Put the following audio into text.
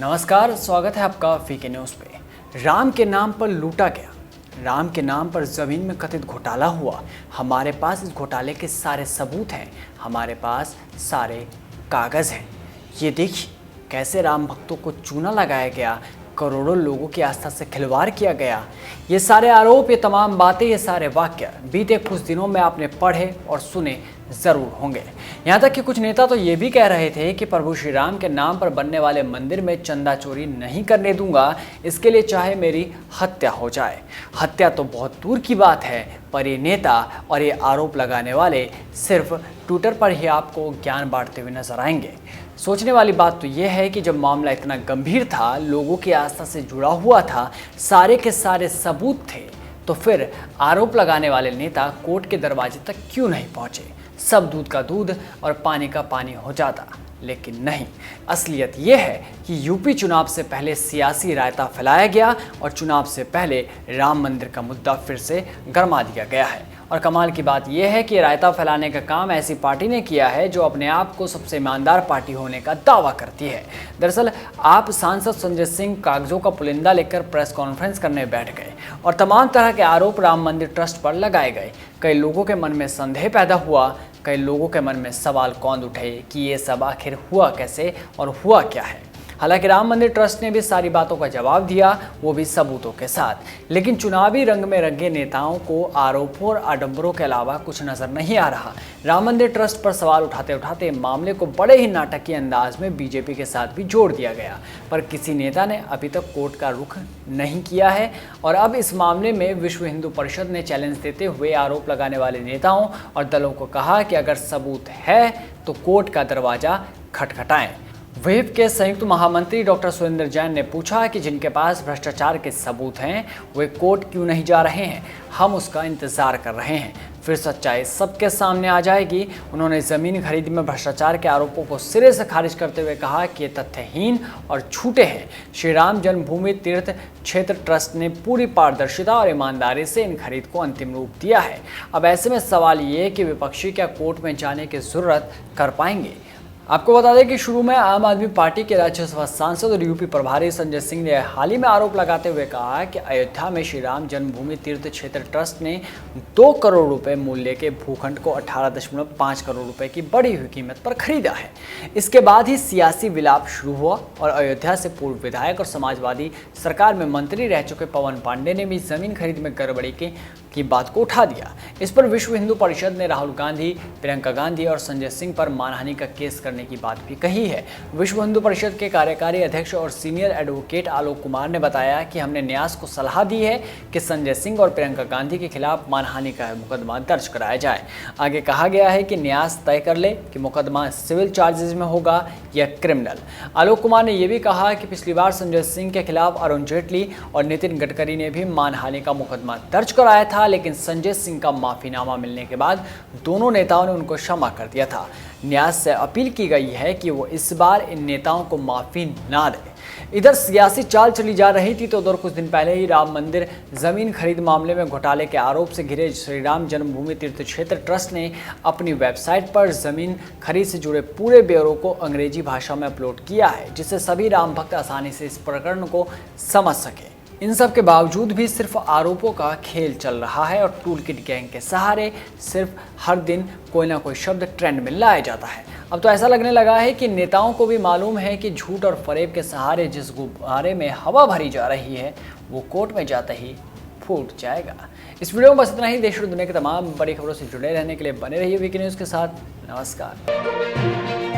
नमस्कार, स्वागत है आपका वीके न्यूज़ पे। राम के नाम पर लूटा गया, राम के नाम पर ज़मीन में कथित घोटाला हुआ। हमारे पास इस घोटाले के सारे सबूत हैं, हमारे पास सारे कागज़ हैं। ये देखिए कैसे राम भक्तों को चूना लगाया गया, करोड़ों लोगों की आस्था से खिलवाड़ किया गया। ये सारे आरोप, ये तमाम बातें, ये सारे वाक्य बीते कुछ दिनों में आपने पढ़े और सुने ज़रूर होंगे। यहाँ तक कि कुछ नेता तो ये भी कह रहे थे कि प्रभु श्री राम के नाम पर बनने वाले मंदिर में चंदा चोरी नहीं करने दूंगा, इसके लिए चाहे मेरी हत्या हो जाए। हत्या तो बहुत दूर की बात है, पर ये नेता और ये आरोप लगाने वाले सिर्फ ट्विटर पर ही आपको ज्ञान बांटते हुए नजर आएंगे। सोचने वाली बात तो यह है कि जब मामला इतना गंभीर था, लोगों की आस्था से जुड़ा हुआ था, सारे के सारे सबूत थे, तो फिर आरोप लगाने वाले नेता कोर्ट के दरवाजे तक क्यों नहीं पहुंचे? सब दूध का दूध और पानी का पानी हो जाता। लेकिन नहीं, असलियत यह है कि यूपी चुनाव से पहले सियासी रायता फैलाया गया और चुनाव से पहले राम मंदिर का मुद्दा फिर से गरमा दिया गया है। और कमाल की बात यह है कि रायता फैलाने का काम ऐसी पार्टी ने किया है जो अपने आप को सबसे ईमानदार पार्टी होने का दावा करती है। दरअसल आप सांसद संजय सिंह कागजों का पुलिंदा लेकर प्रेस कॉन्फ्रेंस करने बैठ गए और तमाम तरह के आरोप राम मंदिर ट्रस्ट पर लगाए गए। कई लोगों के मन में संदेह पैदा हुआ, कई लोगों के मन में सवाल कौंध उठे कि ये सब आखिर हुआ कैसे और हुआ क्या है। हालांकि राम मंदिर ट्रस्ट ने भी सारी बातों का जवाब दिया, वो भी सबूतों के साथ। लेकिन चुनावी रंग में रंगे नेताओं को आरोपों और आडंबरों के अलावा कुछ नजर नहीं आ रहा। राम मंदिर ट्रस्ट पर सवाल उठाते उठाते मामले को बड़े ही नाटकीय अंदाज में बीजेपी के साथ भी जोड़ दिया गया, पर किसी नेता ने अभी तक कोर्ट का रुख नहीं किया है। और अब इस मामले में विश्व हिंदू परिषद ने चैलेंज देते हुए आरोप लगाने वाले नेताओं और दलों को कहा कि अगर सबूत है तो कोर्ट का दरवाजा खटखटाएं। विहिप के संयुक्त महामंत्री डॉक्टर सुरेंद्र जैन ने पूछा कि जिनके पास भ्रष्टाचार के सबूत हैं वे कोर्ट क्यों नहीं जा रहे हैं? हम उसका इंतजार कर रहे हैं, फिर सच्चाई सबके सामने आ जाएगी। उन्होंने ज़मीन खरीद में भ्रष्टाचार के आरोपों को सिरे से खारिज करते हुए कहा कि ये तथ्यहीन और झूठे हैं। श्री राम जन्मभूमि तीर्थ क्षेत्र ट्रस्ट ने पूरी पारदर्शिता और ईमानदारी से इन खरीद को अंतिम रूप दिया है। अब ऐसे में सवाल ये कि विपक्षी क्या कोर्ट में जाने की जरूरत कर पाएंगे? आपको बता दें कि शुरू में आम आदमी पार्टी के राज्यसभा सांसद और यूपी प्रभारी संजय सिंह ने हाल ही में आरोप लगाते हुए कहा कि अयोध्या में श्री राम जन्मभूमि तीर्थ क्षेत्र ट्रस्ट ने 2 करोड़ रुपए मूल्य के भूखंड को 18.5 करोड़ रुपए की बढ़ी हुई कीमत पर खरीदा है। इसके बाद ही सियासी विलाप शुरू हुआ और अयोध्या से पूर्व विधायक और समाजवादी सरकार में मंत्री रह चुके पवन पांडे ने भी जमीन खरीद में गड़बड़ी की बात को उठा दिया। इस पर विश्व हिंदू परिषद ने राहुल गांधी, प्रियंका गांधी और संजय सिंह पर मानहानि का केस करने की बात भी कही है। विश्व हिंदू परिषद के कार्यकारी अध्यक्ष और सीनियर एडवोकेट आलोक कुमार ने बताया कि हमने न्यास को सलाह दी है कि संजय सिंह और प्रियंका गांधी के खिलाफ मानहानि का मुकदमा दर्ज कराया जाए। आगे कहा गया है कि न्यास तय कर ले कि मुकदमा सिविल चार्जेस में होगा या क्रिमिनल। आलोक कुमार ने यह भी कहा कि पिछली बार संजय सिंह के खिलाफ अरुण जेटली और नितिन गडकरी ने भी मानहानि का मुकदमा दर्ज कराया था, लेकिन संजय सिंह का माफीनामा मिलने के बाद दोनों नेताओं ने उनको क्षमा कर दिया था। न्यास से अपील की गई है कि वो इस बार इन नेताओं को माफी ना दे। इधर सियासी चाल चली जा रही थी तो उधर कुछ दिन पहले ही राम मंदिर जमीन खरीद मामले में घोटाले के आरोप से घिरे श्री राम जन्मभूमि तीर्थ क्षेत्र ट्रस्ट ने अपनी वेबसाइट पर जमीन खरीद से जुड़े पूरे ब्यौरे को अंग्रेजी भाषा में अपलोड किया है, जिससे सभी राम भक्त आसानी से इस प्रकरण को समझ सके। इन सब के बावजूद भी सिर्फ आरोपों का खेल चल रहा है और टूल किट गैंग के सहारे सिर्फ हर दिन कोई ना कोई शब्द ट्रेंड में लाया जाता है। अब तो ऐसा लगने लगा है कि नेताओं को भी मालूम है कि झूठ और फरेब के सहारे जिस गुब्बारे में हवा भरी जा रही है वो कोर्ट में जाते ही फूट जाएगा। इस वीडियो में बस इतना ही। देश और दुनिया की तमाम बड़ी खबरों से जुड़े रहने के लिए बने रहिए वीके न्यूज़ के साथ। नमस्कार।